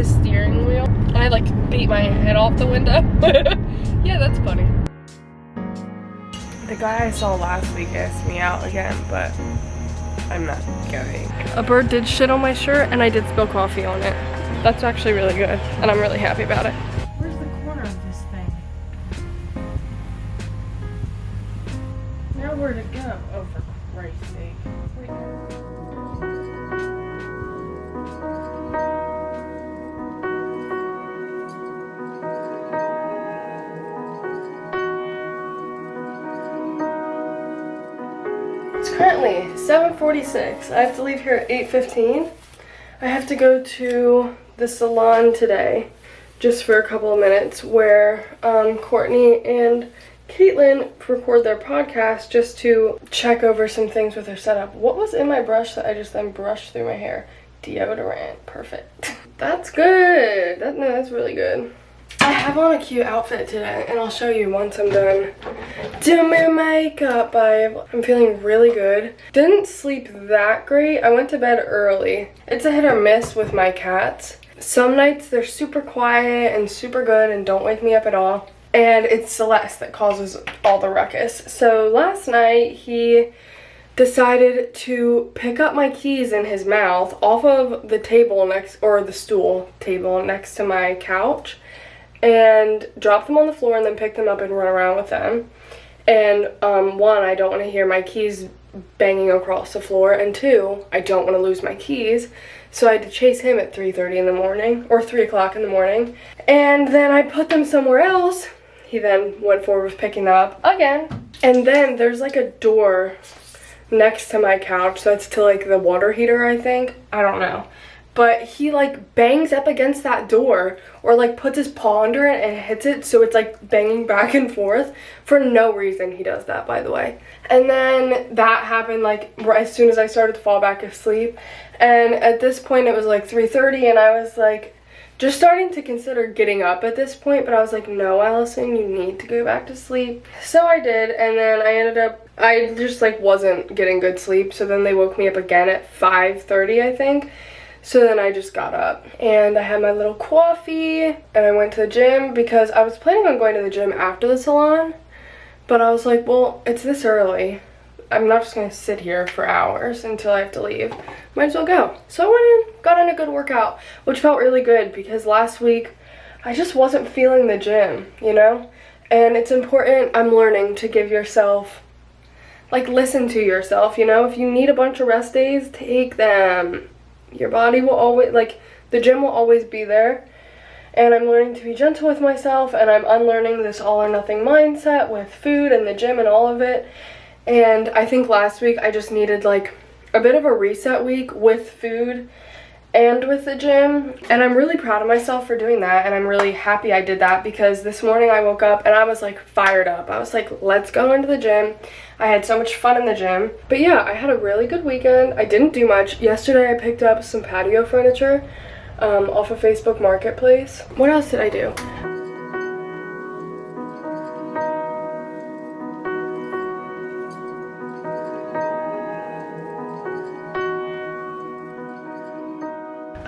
the steering wheel and I like beat my head off the window. Yeah, that's funny. The guy I saw last week asked me out again, but I'm not going. A bird did shit on my shirt and I did spill coffee on it. That's actually really good and I'm really happy about it. Where's the corner of this thing? Nowhere to go. Oh, for Christ's sake. Wait. It's currently 7:46. I have to leave here at 8:15. I have to go to the salon today just for a couple of minutes where Courtney and Caitlin record their podcast just to check over some things with their setup. What was in my brush that I just then brushed through my hair? Deodorant. Perfect. That's good. That's really good. I have on a cute outfit today, and I'll show you once I'm done doing my makeup, babe. I'm feeling really good. Didn't sleep that great. I went to bed early. It's a hit or miss with my cats. Some nights they're super quiet and super good and don't wake me up at all. And it's Celeste that causes all the ruckus. So last night he decided to pick up my keys in his mouth off of the table or the stool table next to my couch, and drop them on the floor and then pick them up and run around with them. And one, I don't want to hear my keys banging across the floor, and two, I don't want to lose my keys. So I had to chase him at 3:30 in the morning, or 3 o'clock in the morning. And then I put them somewhere else. He then went forward with picking them up again. And then there's like a door next to my couch that's to like the water heater, I think. I don't know. But he like bangs up against that door or like puts his paw under it and hits it, so it's like banging back and forth for no reason. He does that, by the way. And then that happened like as soon as I started to fall back asleep. And at this point it was like 3:30 and I was like just starting to consider getting up at this point, but I was like, no, Allison, you need to go back to sleep. So I did, and then I just like wasn't getting good sleep, so then they woke me up again at 5:30, I think. So then I just got up and I had my little coffee and I went to the gym because I was planning on going to the gym after the salon, but I was like, well, it's this early. I'm not just gonna sit here for hours until I have to leave. Might as well go. So I went in, got in a good workout, which felt really good because last week I just wasn't feeling the gym, you know? And it's important, I'm learning, to give yourself, like, listen to yourself, you know? If you need a bunch of rest days, take them. Your body will always, like, the gym will always be there. And I'm learning to be gentle with myself, and I'm unlearning this all or nothing mindset with food and the gym and all of it. And I think last week I just needed like a bit of a reset week with food and with the gym. And I'm really proud of myself for doing that, and I'm really happy I did that because this morning I woke up and I was like fired up. I was like, let's go into the gym. I had so much fun in the gym. But yeah, I had a really good weekend. I didn't do much. Yesterday I picked up some patio furniture off of Facebook Marketplace. What else did I do?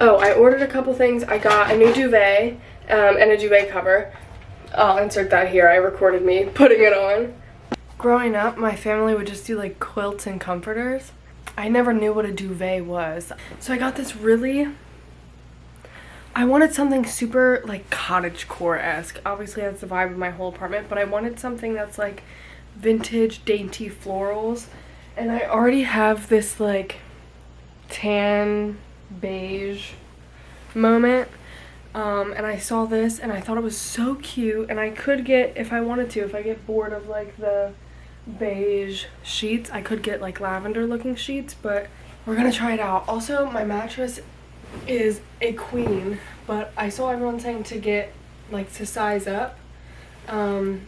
Oh, I ordered a couple things. I got a new duvet and a duvet cover. I'll insert that here. I recorded me putting it on. Growing up, my family would just do like quilts and comforters. I never knew what a duvet was. So I got this I wanted something super like cottagecore-esque. Obviously that's the vibe of my whole apartment, but I wanted something that's like vintage, dainty florals. And I already have this like tan beige moment, and I saw this and I thought it was so cute, and I could get, if I wanted to, if I get bored of like the beige sheets, I could get like lavender looking sheets, but we're gonna try it out. Also, my mattress is a queen, but I saw everyone saying to get like to size up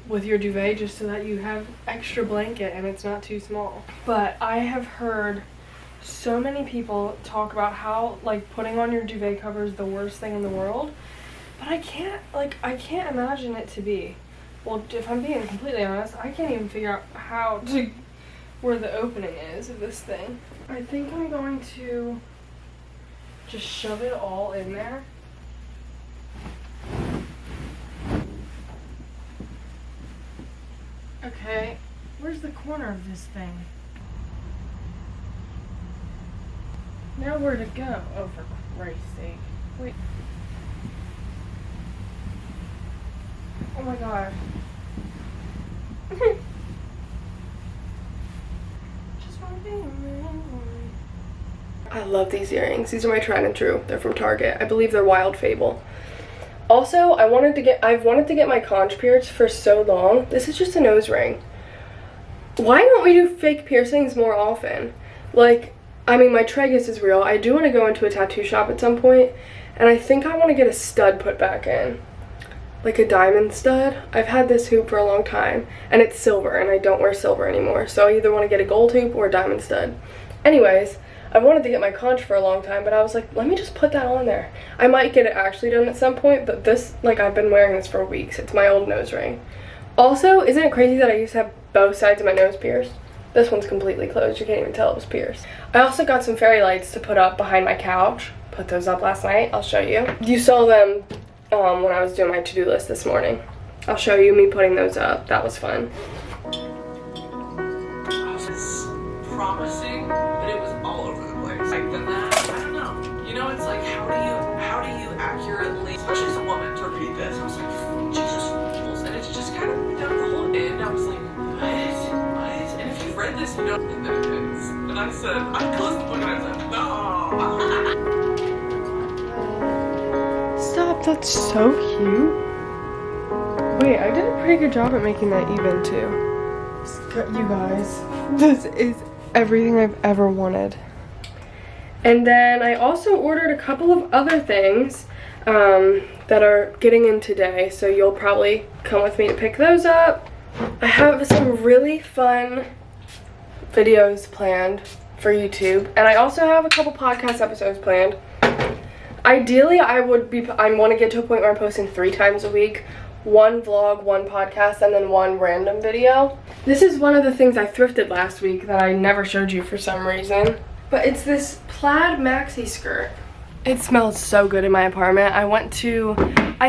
with your duvet just so that you have extra blanket and it's not too small. But I have heard so many people talk about how like putting on your duvet cover is the worst thing in the world, but I can't imagine it to be. Well, if I'm being completely honest, I can't even figure out where the opening is of this thing. I think I'm going to just shove it all in there Okay, where's the corner of this thing? Now where to go? Oh, for Christ's sake. Wait. Oh my god. Just wanna be I love these earrings. These are my tried and true. They're from Target. I believe they're Wild Fable. Also, I've wanted to get my conch pierced for so long. This is just a nose ring. Why don't we do fake piercings more often? Like, I mean, my tragus is real. I do want to go into a tattoo shop at some point, and I think I want to get a stud put back in. Like a diamond stud. I've had this hoop for a long time, and it's silver, and I don't wear silver anymore. So I either want to get a gold hoop or a diamond stud. Anyways, I wanted to get my conch for a long time, but I was like, let me just put that on there. I might get it actually done at some point, but this, like, I've been wearing this for weeks. It's my old nose ring. Also, isn't it crazy that I used to have both sides of my nose pierced? This one's completely closed. You can't even tell it was pierced. I also got some fairy lights to put up behind my couch. Put those up last night. I'll show you. You saw them when I was doing my to-do list this morning. I'll show you me putting those up. That was fun. I was promising, but it was all over the place. Like then that, I don't know. You know, it's like how do you accurately, especially as a woman, to repeat this? I was like, Jesus, and it's just kind of down the whole end. I was like, what? And if you've read this, you know, and then it ends. And I said, I closed the book and I said, no. Stop, that's so cute. Wait, I did a pretty good job at making that even too. You guys, this is everything I've ever wanted. And then I also ordered a couple of other things that are getting in today, so you'll probably come with me to pick those up. I have some really fun videos planned for YouTube, and I also have a couple podcast episodes planned. Ideally, I want to get to a point where I'm posting 3 times a week. 1 vlog, 1 podcast, and then 1 random video. This is one of the things I thrifted last week that I never showed you for some reason. But it's this plaid maxi skirt. It smells so good in my apartment. I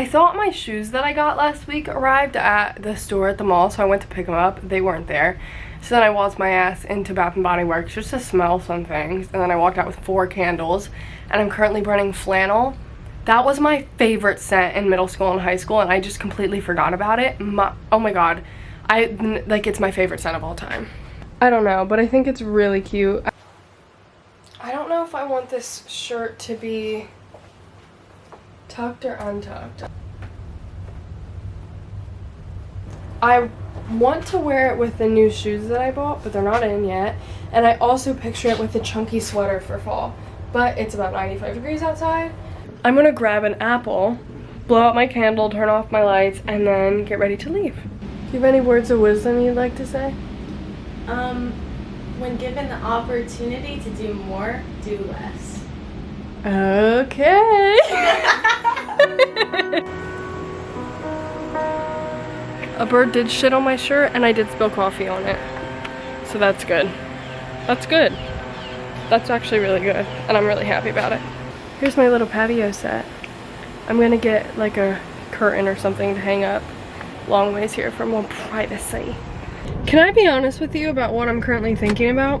thought my shoes that I got last week arrived at the store at the mall, so I went to pick them up. They weren't there. So then I waltzed my ass into Bath & Body Works just to smell some things. And then I walked out with 4 candles. And I'm currently burning flannel. That was my favorite scent in middle school and high school, and I just completely forgot about it. Oh my god. It's my favorite scent of all time. I don't know, but I think it's really cute. I don't know if I want this shirt to be tucked or untucked. I want to wear it with the new shoes that I bought, but they're not in yet. And I also picture it with a chunky sweater for fall. But it's about 95 degrees outside. I'm gonna grab an apple, blow out my candle, turn off my lights, and then get ready to leave. Do you have any words of wisdom you'd like to say? When given the opportunity to do more, do less. Okay. A bird did shit on my shirt, and I did spill coffee on it. So that's good. That's good. That's actually really good, and I'm really happy about it. Here's my little patio set. I'm gonna get like a curtain or something to hang up long ways here for more privacy. Can I be honest with you about what I'm currently thinking about?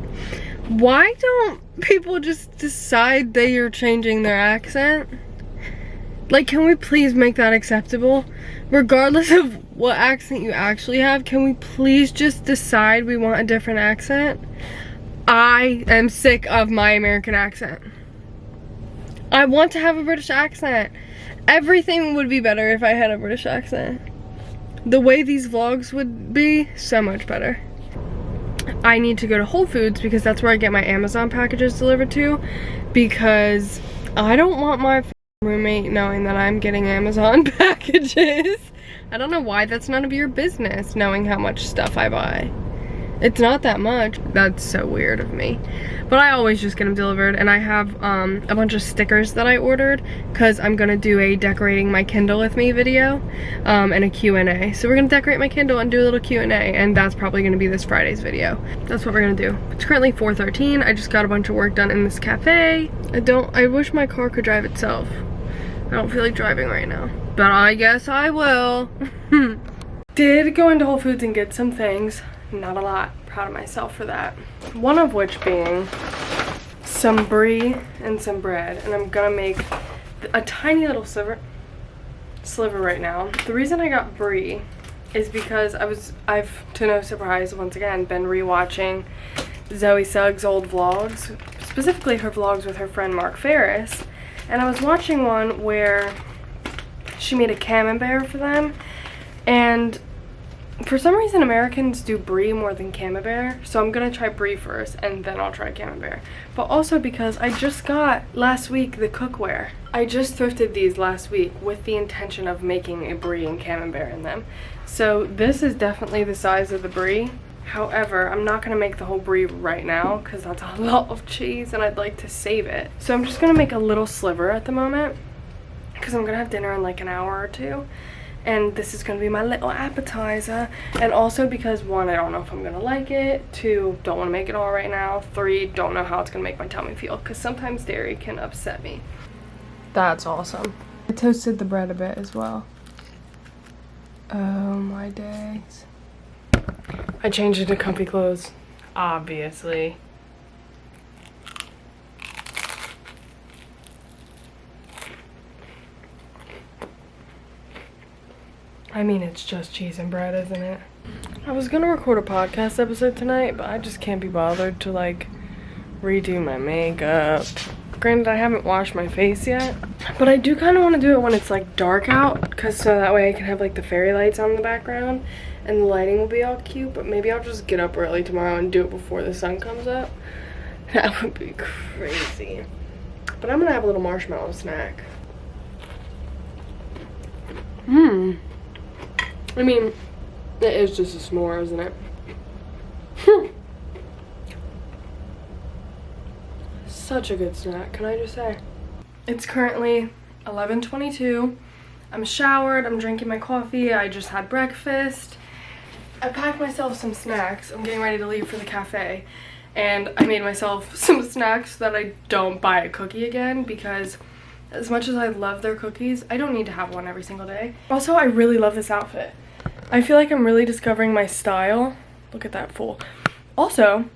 Why don't people just decide they are changing their accent? Like, can we please make that acceptable? Regardless of what accent you actually have, can we please just decide we want a different accent? I am sick of my American accent. I want to have a British accent. Everything would be better if I had a British accent. The way these vlogs would be, so much better. I need to go to Whole Foods because that's where I get my Amazon packages delivered to, because I don't want my roommate knowing that I'm getting Amazon packages. I don't know why that's none of your business, knowing how much stuff I buy. It's not that much. That's so weird of me. But I always just get them delivered, and I have a bunch of stickers that I ordered because I'm gonna do a decorating my Kindle with me video and a Q&A. So we're gonna decorate my Kindle and do a little Q&A, and that's probably gonna be this Friday's video. That's what we're gonna do. It's currently 4:13. I just got a bunch of work done in this cafe. I wish my car could drive itself. I don't feel like driving right now, but I guess I will. did go into Whole Foods and get some things. Not a lot. Proud of myself for that. One of which being some brie and some bread. And I'm gonna make a tiny little sliver right now. The reason I got brie is because I've, to no surprise, once again, been rewatching Zoe Suggs' old vlogs, specifically her vlogs with her friend Mark Ferris. And I was watching one where she made a camembert for them, and for some reason Americans do brie more than camembert, so I'm gonna try brie first and then I'll try camembert. But also because I just got last week the cookware. I just thrifted these last week with the intention of making a brie and camembert in them. So this is definitely the size of the brie. However, I'm not gonna make the whole brie right now because that's a lot of cheese and I'd like to save it. So I'm just gonna make a little sliver at the moment because I'm gonna have dinner in like an hour or two. And this is gonna be my little appetizer. And also because 1, I don't know if I'm gonna like it. 2, don't wanna make it all right now. 3, don't know how it's gonna make my tummy feel because sometimes dairy can upset me. That's awesome. I toasted the bread a bit as well. Oh my days. I changed into comfy clothes, obviously. I mean, it's just cheese and bread, isn't it? I was gonna record a podcast episode tonight, but I just can't be bothered to like redo my makeup. Granted, I haven't washed my face yet, but I do kind of want to do it when it's like dark out, because so that way I can have like the fairy lights on in the background and the lighting will be all cute. But maybe I'll just get up early tomorrow and do it before the sun comes up. That would be crazy. But I'm gonna have a little marshmallow snack. I mean, it is just a s'more, isn't it? Such a good snack, can I just say? It's currently 11:22. I'm showered, I'm drinking my coffee, I just had breakfast. I packed myself some snacks. I'm getting ready to leave for the cafe. And I made myself some snacks so that I don't buy a cookie again, because as much as I love their cookies, I don't need to have one every single day. Also, I really love this outfit. I feel like I'm really discovering my style. Look at that fool. Also,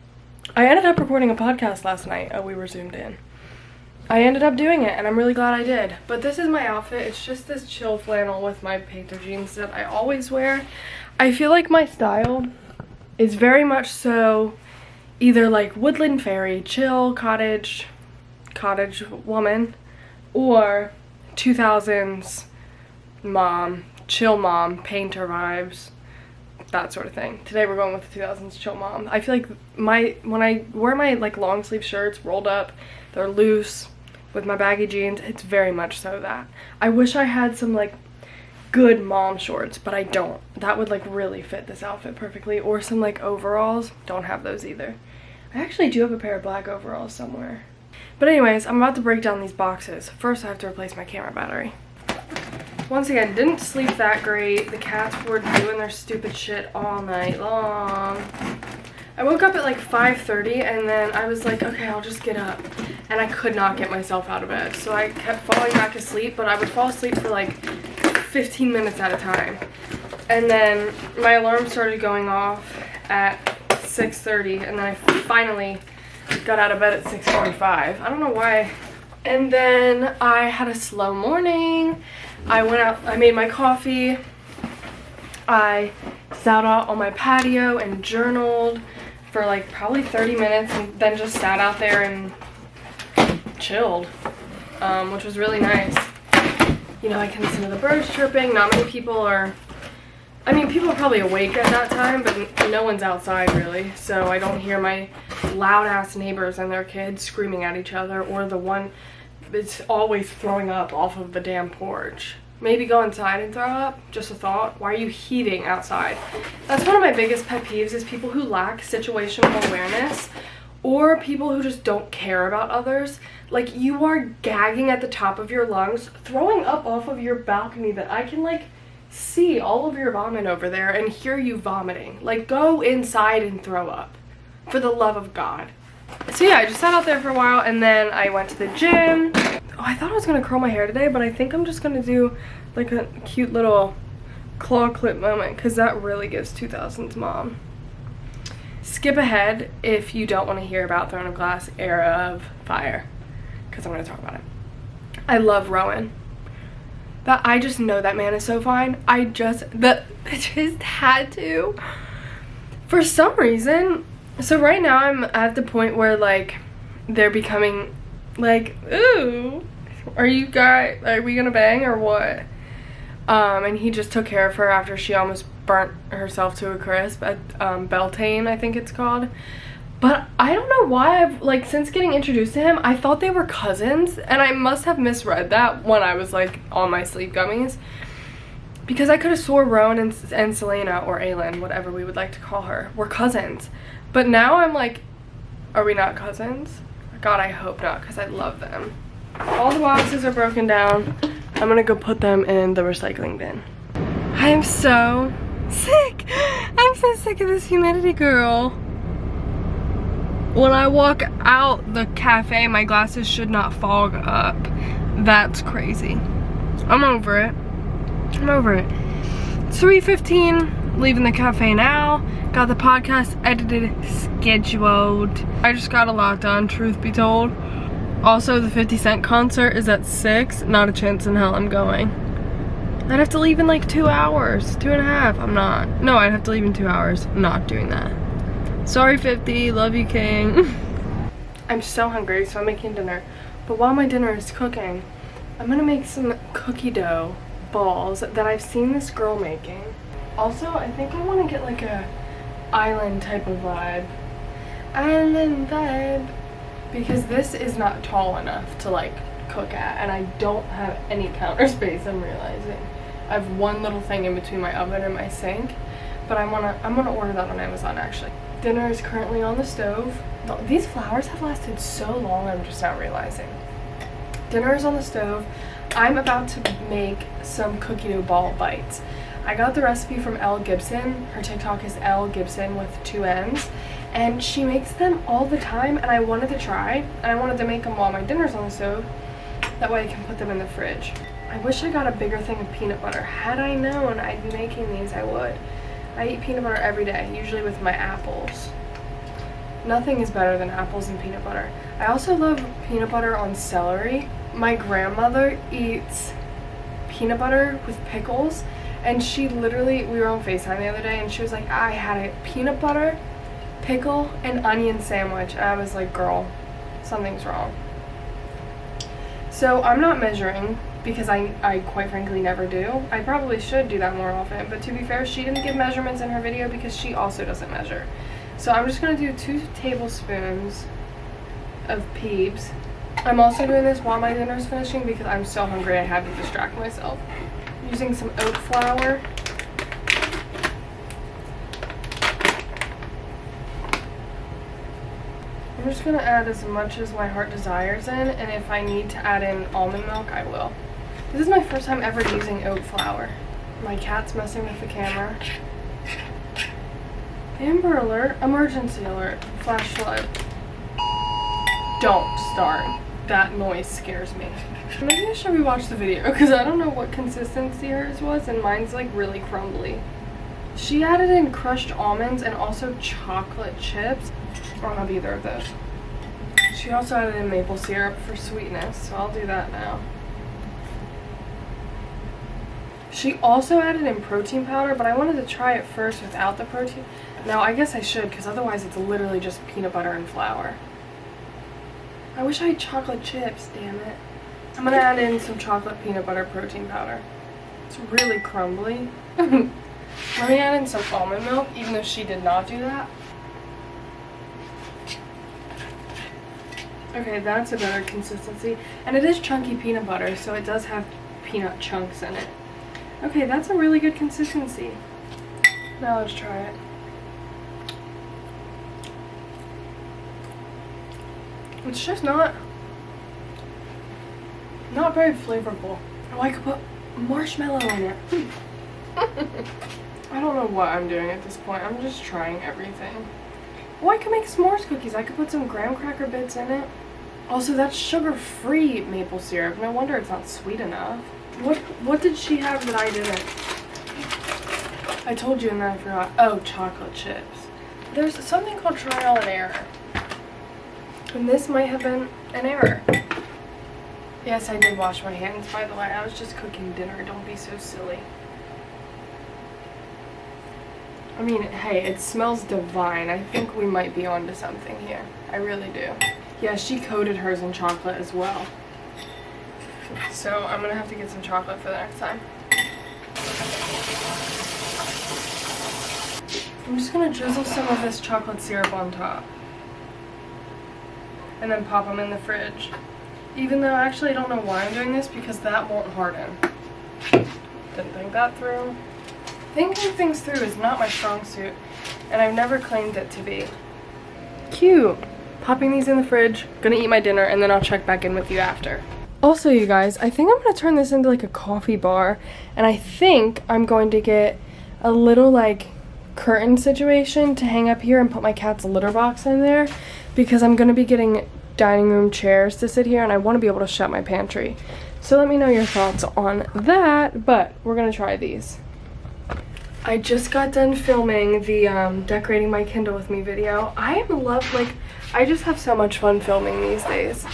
I ended up recording a podcast last night. Oh, we were zoomed in. I ended up doing it, and I'm really glad I did. But this is my outfit. It's just this chill flannel with my Painter jeans that I always wear. I feel like my style is very much so either like Woodland Fairy, chill, cottage woman, or 2000s mom, chill mom, painter vibes, that sort of thing. Today we're going with the 2000s chill mom. I feel like when I wear my like long sleeve shirts rolled up, they're loose with my baggy jeans, it's very much so that. I wish I had some like good mom shorts, but I don't. That would like really fit this outfit perfectly. Or some like overalls. Don't have those either. I actually do have a pair of black overalls somewhere. But anyways, I'm about to break down these boxes. First I have to replace my camera battery. Once again, didn't sleep that great. The cats were doing their stupid shit all night long. I woke up at like 5:30 and then I was like, okay, I'll just get up. And I could not get myself out of bed. So I kept falling back to sleep, but I would fall asleep for like 15 minutes at a time. And then my alarm started going off at 6:30 and then I finally got out of bed at 6:45. I don't know why. And then I had a slow morning. I went out, I made my coffee. I sat out on my patio and journaled for like probably 30 minutes and then just sat out there and chilled, which was really nice. You know, I can listen to the birds chirping. Not many people are, I mean, people are probably awake at that time, but no one's outside really. So I don't hear my loud ass neighbors and their kids screaming at each other, or the one that's always throwing up off of the damn porch. Maybe go inside and throw up. Just a thought. Why are you heaving outside? That's one of my biggest pet peeves, is people who lack situational awareness, or people who just don't care about others. Like, you are gagging at the top of your lungs, throwing up off of your balcony that I can like see all of your vomit over there and hear you vomiting. Like, go inside and throw up, for the love of God. So yeah, I just sat out there for a while and then I went to the gym. Oh, I thought I was gonna curl my hair today, but I think I'm just gonna do like a cute little claw clip moment because that really gives 2000s mom. Skip ahead if you don't want to hear about Throne of Glass, Heir of Fire, because I'm going to talk about it. I love Rowan. I just know that man is so fine. The bitches had to. For some reason, so right now I'm at the point where like they're becoming like, ooh, are we gonna bang or what? And he just took care of her after she almost burnt herself to a crisp at Beltane, I think it's called. But I don't know why I've, like, since getting introduced to him, I thought they were cousins, and I must have misread that when I was, like, on my sleep gummies. Because I could have swore Rowan and Selena, or Aelin, whatever we would like to call her, were cousins. But now I'm like, are we not cousins? God, I hope not, because I love them. All the boxes are broken down. I'm gonna go put them in the recycling bin. I am so sick. I'm so sick of this humidity, girl. When I walk out the cafe, my glasses should not fog up. That's crazy. I'm over it. I'm over it. It's 3:15, leaving the cafe now. Got the podcast edited, scheduled. I just got a lot done, truth be told. Also, the 50 Cent concert is at 6. Not a chance in hell I'm going. I'd have to leave in like 2 hours, 2.5. I'm not. No, I'd have to leave in 2 hours. I'm not doing that. Sorry 50, love you king. I'm so hungry, so I'm making dinner. But while my dinner is cooking, I'm gonna make some cookie dough balls that I've seen this girl making. Also, I think I wanna get like a island type of vibe. Island vibe. Because this is not tall enough to like cook at, and I don't have any counter space, I'm realizing. I have one little thing in between my oven and my sink, but I'm gonna order that on Amazon actually. Dinner is currently on the stove. These flowers have lasted so long, I'm just not realizing. Dinner is on the stove. I'm about to make some cookie dough ball bites. I got the recipe from Elle Gibson. Her TikTok is Elle Gibson with 2 N's. And she makes them all the time, and I wanted to try. And I wanted to make them while my dinner's on the stove. That way I can put them in the fridge. I wish I got a bigger thing of peanut butter. Had I known I'd be making these, I would. I eat peanut butter every day, usually with my apples. Nothing is better than apples and peanut butter. I also love peanut butter on celery. My grandmother eats peanut butter with pickles, and she literally, we were on FaceTime the other day, and she was like, I had a peanut butter, pickle, and onion sandwich. And I was like, girl, something's wrong. So I'm not measuring, because I quite frankly never do. I probably should do that more often, but to be fair, she didn't give measurements in her video because she also doesn't measure. So I'm just gonna do 2 tablespoons of Peebs. I'm also doing this while my dinner is finishing because I'm so hungry I had to distract myself. Using some oat flour. I'm just gonna add as much as my heart desires in, and if I need to add in almond milk, I will. This is my first time ever using oat flour. My cat's messing with the camera. Amber alert, emergency alert, flash flood. Don't start. That noise scares me. Maybe I should rewatch the video because I don't know what consistency hers was, and mine's like really crumbly. She added in crushed almonds and also chocolate chips. I don't have either of those. She also added in maple syrup for sweetness, so I'll do that now. She also added in protein powder, but I wanted to try it first without the protein. Now, I guess I should, because otherwise it's literally just peanut butter and flour. I wish I had chocolate chips, damn it. I'm gonna add in some chocolate peanut butter protein powder. It's really crumbly. Let me add in some almond milk, even though she did not do that. Okay, that's a better consistency. And it is chunky peanut butter, so it does have peanut chunks in it. Okay, that's a really good consistency. Now let's try it. It's just not very flavorful. Oh, I could put marshmallow in it. I don't know what I'm doing at this point. I'm just trying everything. Oh, I could make s'mores cookies. I could put some graham cracker bits in it. Also, that's sugar-free maple syrup. No wonder it's not sweet enough. What did she have that I didn't? I told you and then I forgot. Oh, chocolate chips. There's something called trial and error. And this might have been an error. Yes, I did wash my hands, by the way. I was just cooking dinner. Don't be so silly. I mean, hey, it smells divine. I think we might be onto something here. I really do. Yeah, she coated hers in chocolate as well. So I'm gonna have to get some chocolate for the next time. I'm just gonna drizzle some of this chocolate syrup on top. And then pop them in the fridge. Even though actually I don't know why I'm doing this because that won't harden. Didn't think that through. Thinking things through is not my strong suit, and I've never claimed it to be. Cute. Popping these in the fridge, gonna eat my dinner, and then I'll check back in with you after. Also, you guys, I think I'm gonna turn this into like a coffee bar, and I think I'm going to get a little like curtain situation to hang up here and put my cat's litter box in there, because I'm gonna be getting dining room chairs to sit here, and I want to be able to shut my pantry. So let me know your thoughts on that, but we're gonna try these. I just got done filming the decorating my Kindle with me video. I just have so much fun filming these days.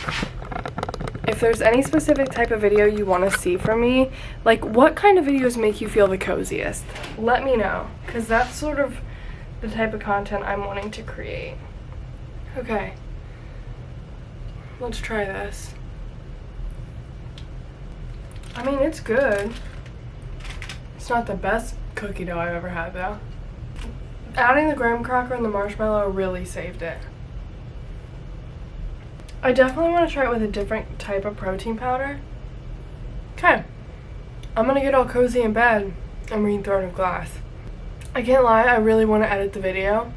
If there's any specific type of video you want to see from me, like what kind of videos make you feel the coziest, let me know, because that's sort of the type of content I'm wanting to create. Okay, let's try this. I mean, it's good. It's not the best cookie dough I've ever had though. Adding the graham cracker and the marshmallow really saved it. I definitely want to try it with a different type of protein powder. Okay, I'm gonna get all cozy in bed and read Throne of Glass. I can't lie, I really want to edit the video,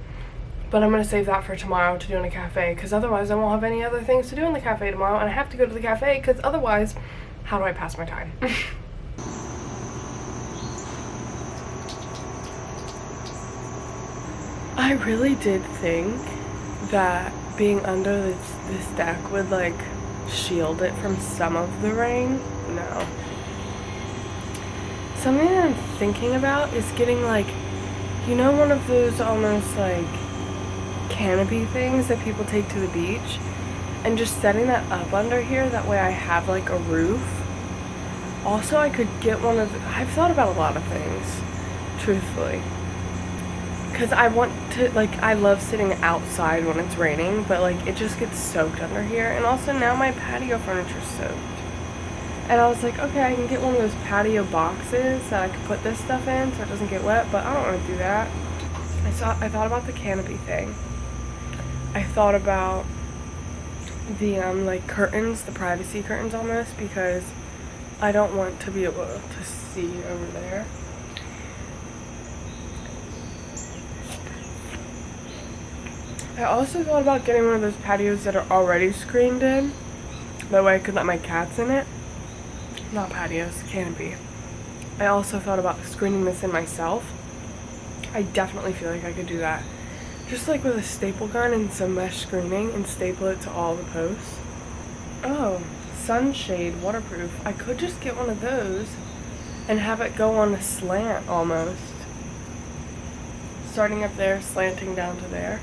but I'm gonna save that for tomorrow to do in a cafe, because otherwise I won't have any other things to do in the cafe tomorrow, and I have to go to the cafe because otherwise, how do I pass my time? I really did think that being under this deck would like shield it from some of the rain. No. Something that I'm thinking about is getting like, you know, one of those almost like canopy things that people take to the beach, and just setting that up under here. That way I have like a roof. Also, I could get one of I've thought about a lot of things, truthfully. Because I want to, like, I love sitting outside when it's raining, but, like, it just gets soaked under here. And also now my patio furniture's soaked. And I was like, okay, I can get one of those patio boxes that I could put this stuff in so it doesn't get wet, but I don't want to do that. I thought about the canopy thing. I thought about the, like, curtains, the privacy curtains almost, because I don't want to be able to see over there. I also thought about getting one of those patios that are already screened in. That way I could let my cats in it. Not patios, canopy. I also thought about screening this in myself. I definitely feel like I could do that. Just like with a staple gun and some mesh screening and staple it to all the posts. Oh, sunshade, waterproof. I could just get one of those and have it go on a slant almost. Starting up there, slanting down to there.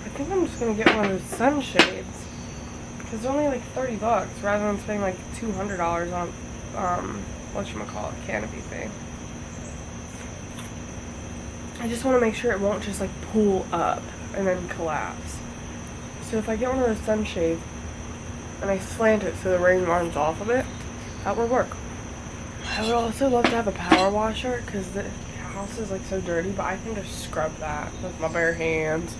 I think I'm just gonna get one of those sunshades because they're only like $30 rather than spending like $200 on whatchamacallit, canopy thing. I just want to make sure it won't just like pull up and then collapse. So if I get one of those sunshades and I slant it so the rain runs off of it, that would work. I would also love to have a power washer because the house is like so dirty, but I can just scrub that with my bare hands.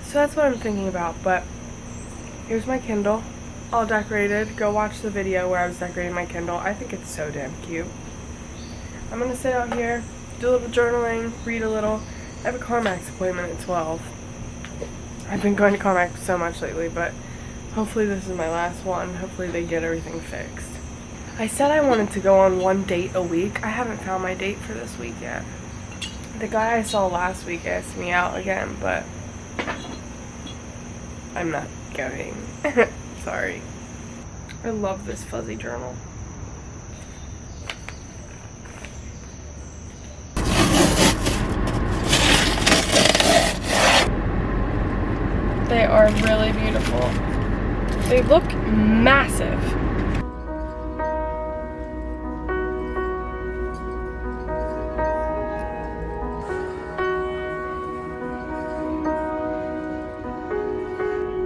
So that's what I'm thinking about, but here's my Kindle, all decorated. Go watch the video where I was decorating my Kindle. I think it's so damn cute. I'm gonna sit out here, do a little journaling, read a little. I have a CarMax appointment at 12. I've been going to CarMax so much lately, but hopefully this is my last one. Hopefully they get everything fixed. I said I wanted to go on one date a week. I haven't found my date for this week yet. The guy I saw last week asked me out again, but I'm not going. Sorry. I love this fuzzy journal. They are really beautiful. They look massive.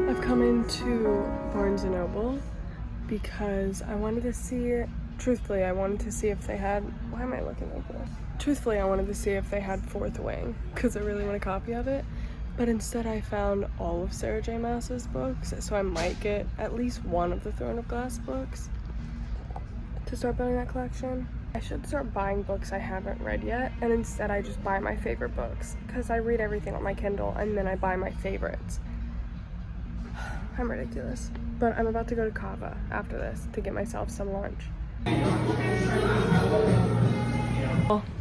I've come into Barnes & Noble because I wanted to see, truthfully, I wanted to see if they had, why am I looking like this? Truthfully, I wanted to see if they had Fourth Wing because I really want a copy of it. But instead I found all of Sarah J. Maas's books, so I might get at least one of the Throne of Glass books to start building that collection. I should start buying books I haven't read yet, and instead I just buy my favorite books, because I read everything on my Kindle and then I buy my favorites. I'm ridiculous. But I'm about to go to Cava after this to get myself some lunch.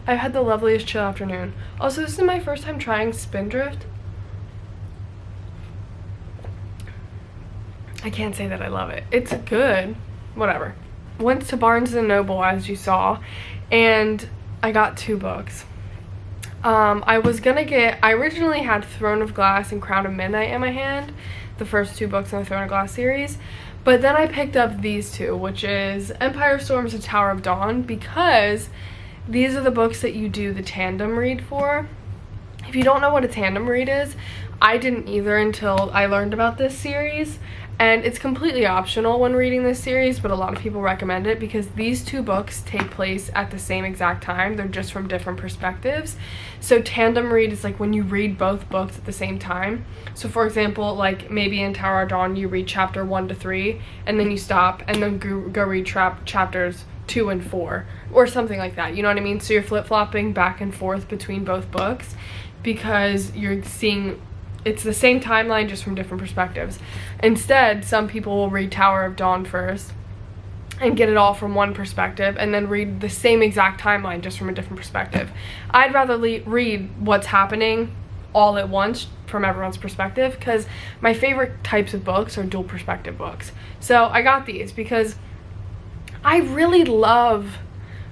I've had the loveliest chill afternoon. Also, this is my first time trying Spindrift. I can't say that I love it. It's good. Whatever. Went to Barnes & Noble, as you saw, and I got 2 books. I originally had Throne of Glass and Crown of Midnight in my hand, the first 2 books in the Throne of Glass series, but then I picked up these 2, which is Empire of Storms and Tower of Dawn, because these are the books that you do the tandem read for. If you don't know what a tandem read is, I didn't either until I learned about this series. And it's completely optional when reading this series, but a lot of people recommend it because these 2 books take place at the same exact time. They're just from different perspectives. So tandem read is like when you read both books at the same time. So for example, like maybe in Tower of Dawn, you read chapter 1 to 3, and then you stop, and then go read chapters 2 and 4, or something like that. You know what I mean? So you're flip-flopping back and forth between both books because you're seeing it's the same timeline just from different perspectives. Instead, some people will read Tower of Dawn first and get it all from one perspective, and then read the same exact timeline just from a different perspective. I'd rather read what's happening all at once from everyone's perspective, because my favorite types of books are dual perspective books. So I got these because I really love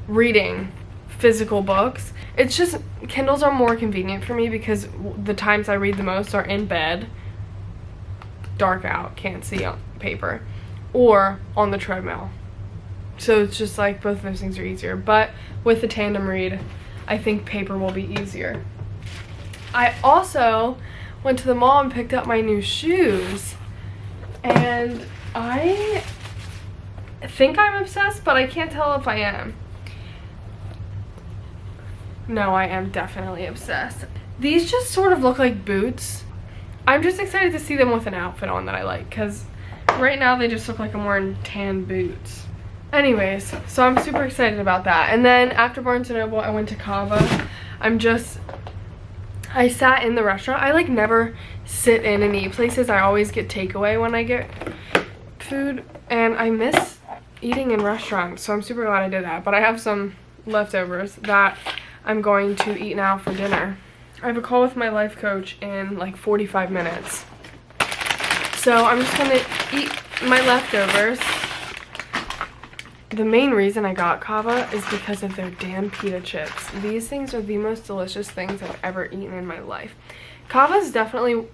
reading physical books. It's just Kindles are more convenient for me because the times I read the most are in bed, dark out, can't see on paper, or on the treadmill. So it's just like both of those things are easier. But with the tandem read, I think paper will be easier. I also went to the mall and picked up my new shoes, and I think I'm obsessed, but I can't tell if I am. No, I am definitely obsessed. These just sort of look like boots. I'm just excited to see them with an outfit on that I like, because right now they just look like I'm wearing tan boots. Anyways, so I'm super excited about that. And then after Barnes & Noble, I went to Cava. I sat in the restaurant. I like never sit in and eat places. I always get takeaway when I get food, and I miss eating in restaurants, so I'm super glad I did that. But I have some leftovers that I'm going to eat now for dinner. I have a call with my life coach in like 45 minutes. So I'm just gonna eat my leftovers. The main reason I got Cava is because of their damn pita chips. These things are the most delicious things I've ever eaten in my life. Cava is definitely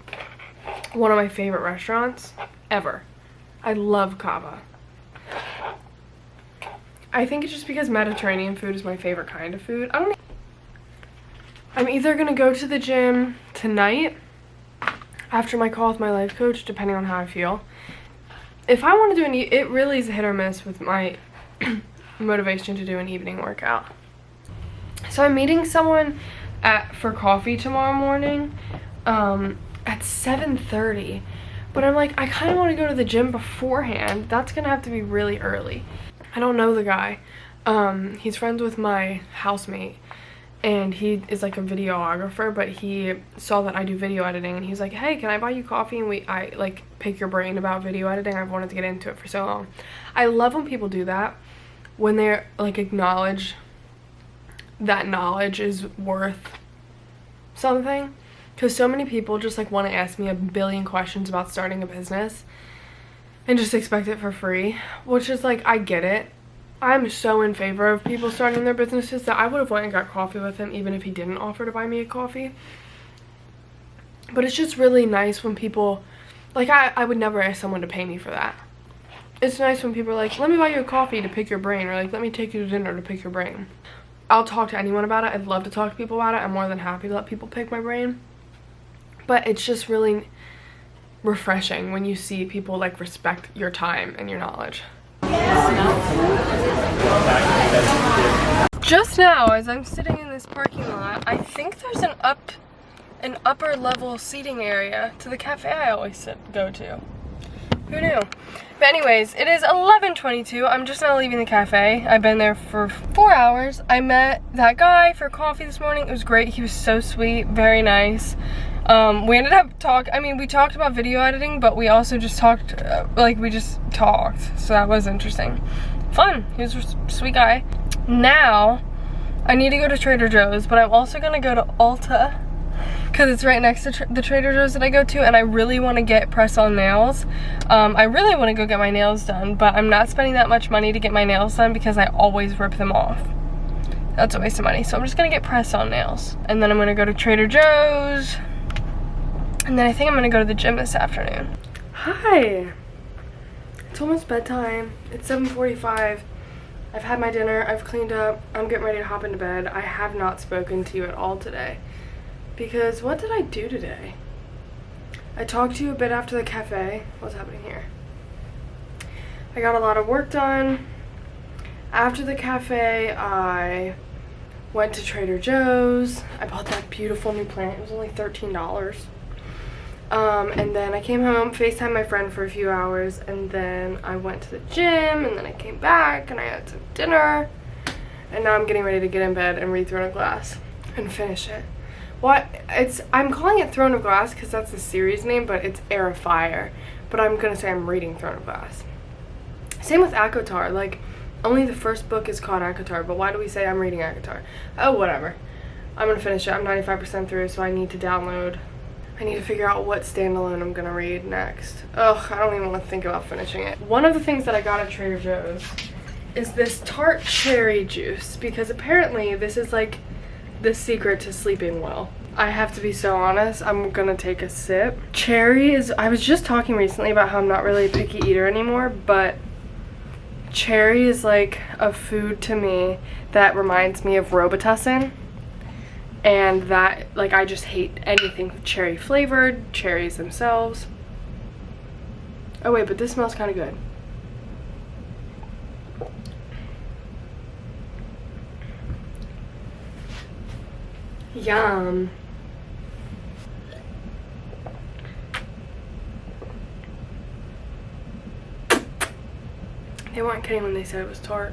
one of my favorite restaurants ever. I love Cava. I think it's just because Mediterranean food is my favorite kind of food. I'm either gonna go to the gym tonight after my call with my life coach, depending on how I feel. If I want to do it really is a hit or miss with my motivation to do an evening workout. So I'm meeting someone for coffee tomorrow morning at 7:30, but I'm like, I kind of want to go to the gym beforehand. That's gonna have to be really early. I don't know the guy. He's friends with my housemate, and he is like a videographer, but he saw that I do video editing, and he's like, hey, can I buy you coffee and I like pick your brain about video editing? I've wanted to get into it for so long. I love when people do that, when they're like acknowledge that knowledge is worth something, because so many people just like want to ask me a billion questions about starting a business and just expect it for free, which is like, I get it. I'm so in favor of people starting their businesses that I would have went and got coffee with him even if he didn't offer to buy me a coffee. But it's just really nice when people Like, I would never ask someone to pay me for that. It's nice when people are like, let me buy you a coffee to pick your brain, or like, let me take you to dinner to pick your brain. I'll talk to anyone about it. I'd love to talk to people about it. I'm more than happy to let people pick my brain. But it's just really refreshing when you see people like respect your time and your knowledge. Just now, as I'm sitting in this parking lot, I think there's an upper level seating area to the cafe I always go to. Who knew? But anyways, it is 11:22. I'm just now leaving the cafe. I've been there for 4 hours. I met that guy for coffee this morning. It was great. He was so sweet, very nice. We ended up we talked about video editing, but we also just talked, we just talked. So that was interesting. Fun. He was a sweet guy. Now, I need to go to Trader Joe's, but I'm also gonna go to Ulta, because it's right next to the Trader Joe's that I go to, and I really want to get press-on nails. I really want to go get my nails done, but I'm not spending that much money to get my nails done because I always rip them off. That's a waste of money. So I'm just gonna get press-on nails, and then I'm gonna go to Trader Joe's, and then I think I'm gonna go to the gym this afternoon. Hi. It's almost bedtime. It's 7:45. I've had my dinner. I've cleaned up. I'm getting ready to hop into bed. I have not spoken to you at all today. Because what did I do today? I talked to you a bit after the cafe. What's happening here? I got a lot of work done. After the cafe, I went to Trader Joe's. I bought that beautiful new plant. It was only $13. And then I came home, FaceTimed my friend for a few hours, and then I went to the gym, and then I came back, and I had some dinner. And now I'm getting ready to get in bed and read Throne of Glass and finish it. I'm calling it Throne of Glass because that's the series name, but it's Heir of Fire. But I'm gonna say I'm reading Throne of Glass. Same with ACOTAR. Like, only the first book is called ACOTAR, but why do we say I'm reading ACOTAR? Oh, whatever. I'm gonna finish it. I'm 95% through, so I need to download. I need to figure out what standalone I'm gonna read next. Ugh, I don't even want to think about finishing it. One of the things that I got at Trader Joe's is this tart cherry juice, because apparently this is like the secret to sleeping well. I have to be so honest, I'm gonna take a sip. I was just talking recently about how I'm not really a picky eater anymore, but cherry is like a food to me that reminds me of Robitussin. And that, like, I just hate anything cherry flavored, cherries themselves. Oh wait, but this smells kind of good. Yum. They weren't kidding when they said it was tart.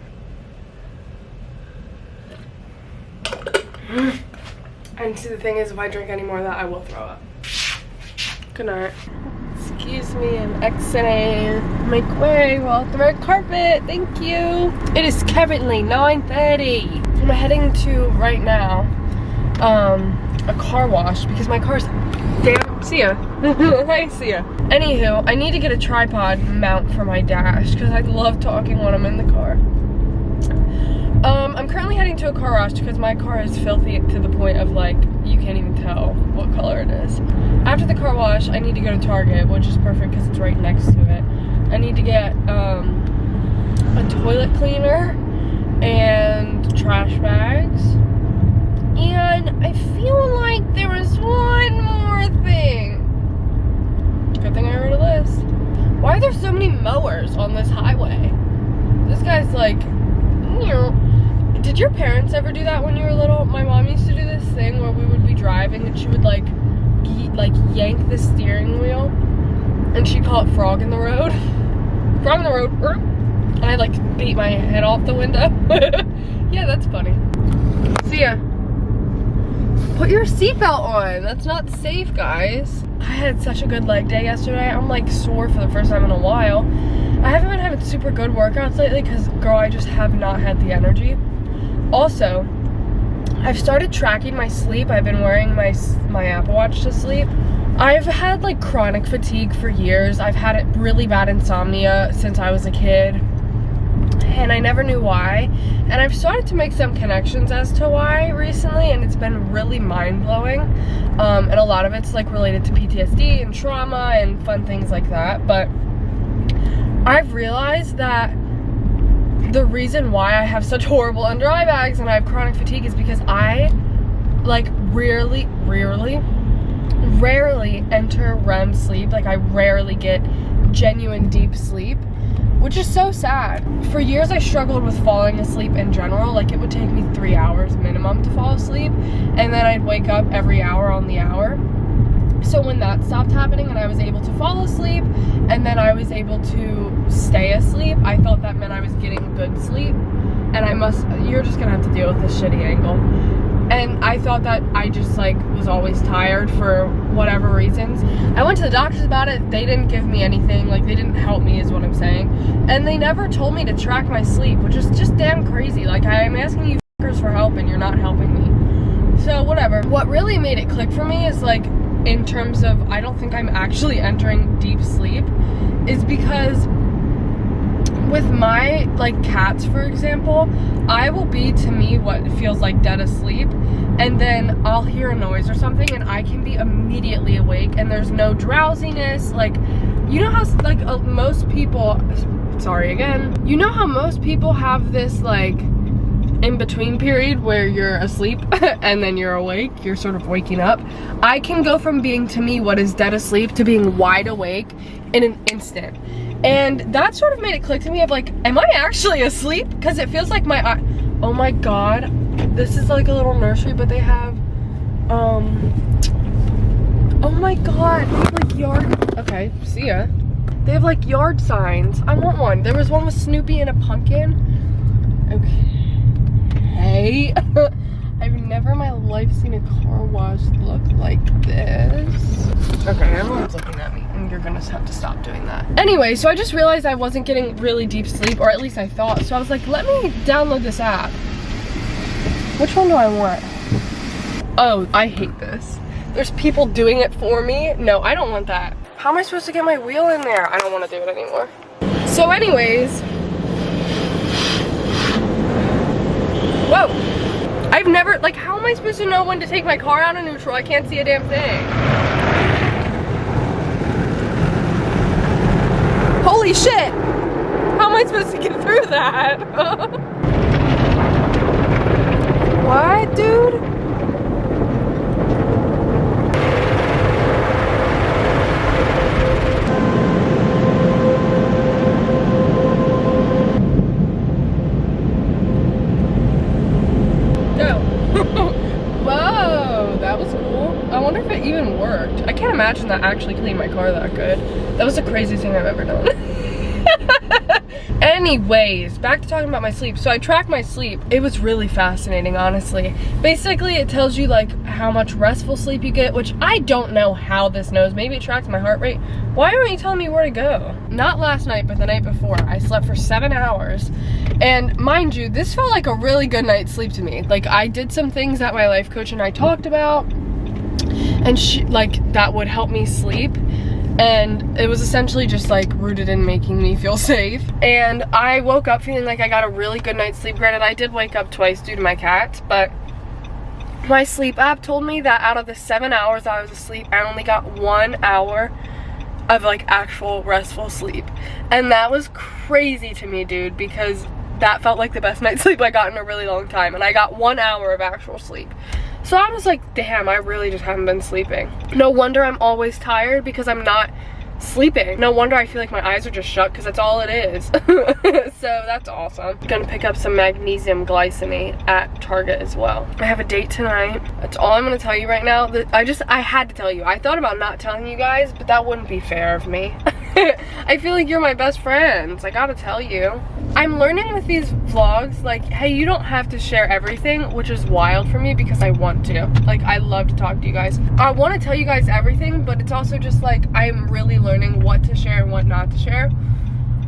And see, the thing is, if I drink any more of that, I will throw up. Good night. Excuse me, I'm exiting. Make way, walk the red carpet. Thank you. It is currently 9:30. I'm heading to, right now, a car wash because my car's damn. See ya. Hi, see ya. Anywho, I need to get a tripod mount for my dash because I love talking when I'm in the car. I'm currently heading to a car wash because my car is filthy to the point of, like, you can't even tell what color it is. After the car wash, I need to go to Target, which is perfect because it's right next to it. I need to get a toilet cleaner and trash bags. And I feel like there was one more thing. Good thing I wrote a list. Why are there so many mowers on this highway? This guy's like, did your parents ever do that when you were little? My mom used to do this thing where we would be driving and she would like yank the steering wheel and she'd call it Frog in the Road. Frog in the Road. And I'd like beat my head off the window. Yeah, that's funny. See ya. Put your seatbelt on. That's not safe, guys. I had such a good leg day yesterday. I'm like sore for the first time in a while. I haven't been having super good workouts lately because, girl, I just have not had the energy. Also, I've started tracking my sleep. I've been wearing my Apple Watch to sleep. I've had like chronic fatigue for years. I've had it really bad insomnia since I was a kid. and I never knew why. And I've started to make some connections as to why recently, and it's been really mind-blowing. And a lot of it's like related to PTSD and trauma and fun things like that. But I've realized that the reason why I have such horrible under eye bags and I have chronic fatigue is because I like rarely enter REM sleep. Like I rarely get genuine deep sleep, which is so sad. For years I struggled with falling asleep in general. Like it would take me 3 hours minimum to fall asleep, and then I'd wake up every hour on the hour. So when that stopped happening and I was able to fall asleep and then I was able to stay asleep, I felt that meant I was getting good sleep. And you're just gonna have to deal with this shitty angle. And I thought that I just like was always tired for whatever reasons. I went to the doctors about it. They didn't give me anything. Like they didn't help me is what I'm saying. And they never told me to track my sleep, which is just damn crazy. Like I'm asking you fuckers for help and you're not helping me. So whatever. What really made it click for me is like in terms of I don't think I'm actually entering deep sleep is because with my like cats, for example, I will be to me what feels like dead asleep, and then I'll hear a noise or something and I can be immediately awake and there's no drowsiness. Like, you know how like most people, sorry again, you know how most people have this like in between period where you're asleep and then you're awake, you're sort of waking up. I can go from being to me what is dead asleep to being wide awake in an instant. And that sort of made it click to me of like, am I actually asleep? Because it feels like my eye, oh my god, this is like a little nursery, but they have, oh my god, they have like yard, okay, see ya. They have like yard signs. I want one. There was one with Snoopy and a pumpkin. Okay. I've never in my life seen a car wash look like this. Okay, everyone's looking at me and you're gonna have to stop doing that. Anyway, so I just realized I wasn't getting really deep sleep, or at least I thought. So I was like, let me download this app. Which one do I want? Oh, I hate this. There's people doing it for me. No, I don't want that. How am I supposed to get my wheel in there? I don't want to do it anymore. So anyways, whoa. I've never, like, how am I supposed to know when to take my car out of neutral? I can't see a damn thing. Holy shit! How am I supposed to get through that? What, dude? Whoa, that was cool. I wonder if it even worked. I can't imagine that actually cleaned my car that good. That was the craziest thing I've ever done. Anyways, back to talking about my sleep. So I track my sleep. It was really fascinating, honestly. Basically, it tells you like how much restful sleep you get, which I don't know how this knows. Maybe it tracks my heart rate. Why aren't you telling me where to go? Not last night, but the night before. I slept for 7 hours. And mind you, this felt like a really good night's sleep to me. Like I did some things that my life coach and I talked about, and that would help me sleep. And it was essentially just like rooted in making me feel safe. And I woke up feeling like I got a really good night's sleep. Granted, I did wake up twice due to my cats, but my sleep app told me that out of the 7 hours I was asleep, I only got 1 hour of like actual restful sleep. And that was crazy to me, dude, because that felt like the best night's sleep I got in a really long time. And I got 1 hour of actual sleep. So I was like, damn, I really just haven't been sleeping. No wonder I'm always tired, because I'm not sleeping. No wonder I feel like my eyes are just shut, because that's all it is. So that's awesome. I'm gonna pick up some magnesium glycinate at Target as well. I have a date tonight. That's all I'm gonna tell you right now. I had to tell you. I thought about not telling you guys, but that wouldn't be fair of me. I feel like you're my best friends. I gotta tell you. I'm learning with these vlogs, like, hey, you don't have to share everything, which is wild for me because I want to. Like, I love to talk to you guys. I want to tell you guys everything, but it's also just like, I'm really learning what to share and what not to share.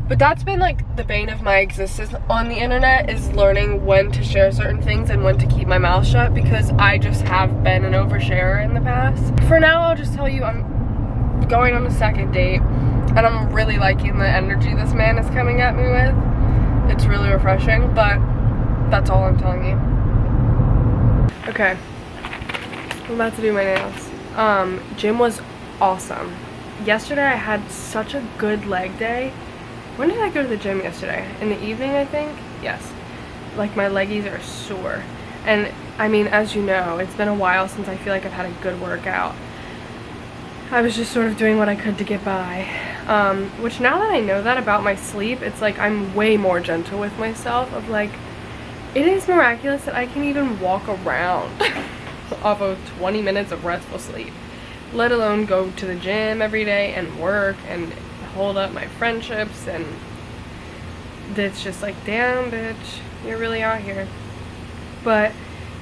But that's been like the bane of my existence on the internet, is learning when to share certain things and when to keep my mouth shut, because I just have been an oversharer in the past. For now, I'll just tell you I'm going on a second date, and I'm really liking the energy this man is coming at me with. It's really refreshing, but that's all I'm telling you. Okay, I'm about to do my nails. Gym was awesome. Yesterday I had such a good leg day. When did I go to the gym yesterday? In the evening, I think? Yes. Like, my leggies are sore. And I mean, as you know, it's been a while since I feel like I've had a good workout. I was just sort of doing what I could to get by. Which now that I know that about my sleep, it's like I'm way more gentle with myself of like, it is miraculous that I can even walk around off of 20 minutes of restful sleep. Let alone go to the gym every day and work and hold up my friendships, and it's just like, damn bitch, you're really out here. But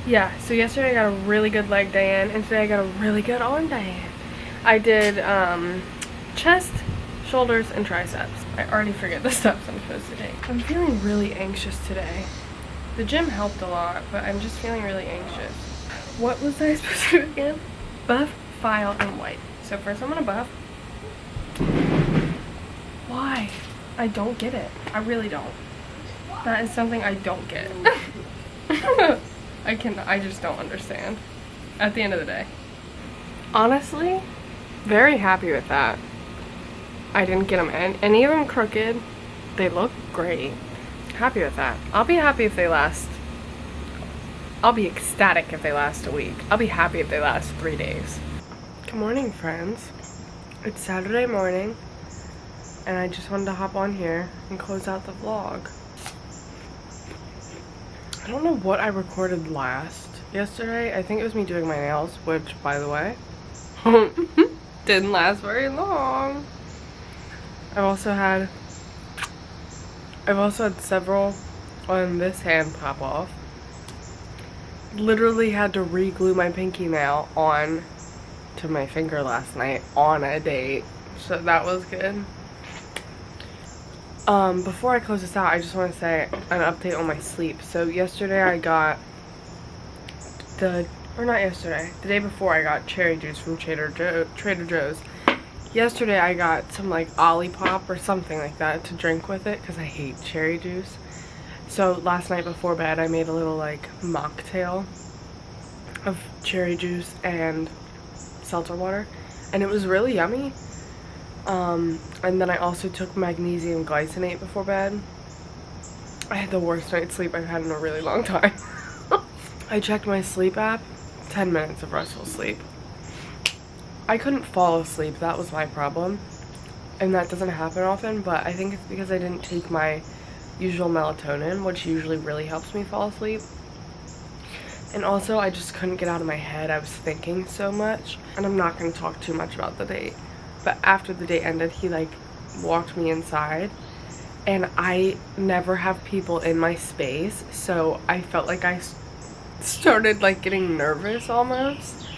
yeah, so yesterday I got a really good leg day in, and today I got a really good arm day in. I did chest, shoulders, and triceps. I already forget the steps I'm supposed to take. I'm feeling really anxious today. The gym helped a lot, but I'm just feeling really anxious. What was I supposed to do again? Buff, file, and wipe. So first I'm gonna buff. Why? I don't get it. I really don't. That is something I don't get. I just don't understand. At the end of the day. Honestly, very happy with that. I didn't get them any of them crooked. They look great. Happy with that. I'll be happy if they last. I'll be ecstatic if they last a week. I'll be happy if they last 3 days. Good morning, friends. It's Saturday morning, and I just wanted to hop on here and close out the vlog. I don't know what I recorded last yesterday. I think it was me doing my nails, which, by the way, didn't last very long. I've also had several on this hand pop off. Literally had to re-glue my pinky nail on to my finger last night on a date, so that was good. Before I close this out, I just want to say an update on my sleep. So yesterday I got the day before I got cherry juice from Trader Joe's. Yesterday I got some like Olipop or something like that to drink with it because I hate cherry juice. So last night before bed I made a little like mocktail of cherry juice and seltzer water, and it was really yummy. And then I also took magnesium glycinate before bed. I had the worst night's sleep I've had in a really long time. I checked my sleep app, 10 minutes of restful sleep. I couldn't fall asleep, that was my problem. And that doesn't happen often, but I think it's because I didn't take my usual melatonin, which usually really helps me fall asleep. And also, I just couldn't get out of my head. I was thinking so much. And I'm not going to talk too much about the date. But after the date ended, he like walked me inside. And I never have people in my space. So I felt like I started like getting nervous almost.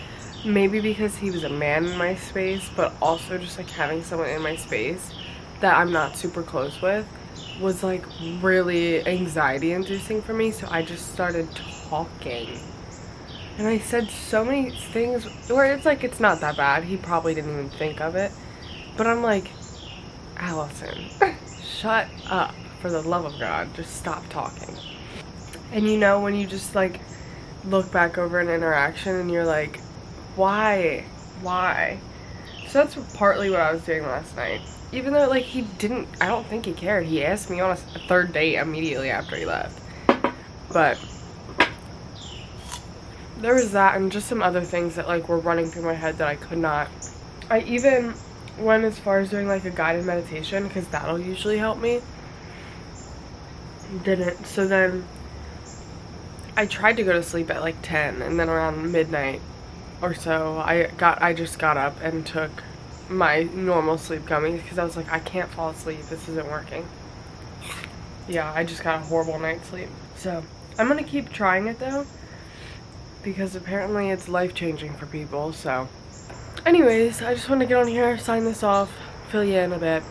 Maybe because he was a man in my space. But also just like having someone in my space that I'm not super close with was like really anxiety inducing for me. So I just started talking, and I said so many things where it's like, it's not that bad, he probably didn't even think of it, but I'm like, Allison, shut up, for the love of God, just stop talking. And you know when you just like look back over an interaction and you're like, why? So that's partly what I was doing last night. Even though like he didn't, I don't think he cared. He asked me on a third date immediately after he left. But there was that, and just some other things that like were running through my head that I could not. I even went as far as doing like a guided meditation, because that'll usually help me. Didn't. So then I tried to go to sleep at like 10, and then around midnight or so I just got up and took my normal sleep gummies, because I was like, I can't fall asleep, this isn't working. Yeah, I just got a horrible night's sleep. So I'm gonna keep trying it though, because apparently it's life-changing for people. So anyways, I just want to get on here, sign this off, fill you in a bit.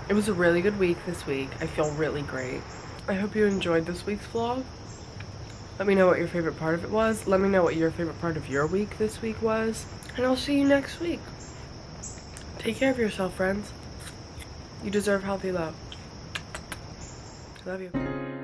It was a really good week this week. I feel really great. I hope you enjoyed this week's vlog. Let me know what your favorite part of it was. Let me know what your favorite part of your week this week was. And I'll see you next week. Take care of yourself, friends. You deserve healthy love. Love you.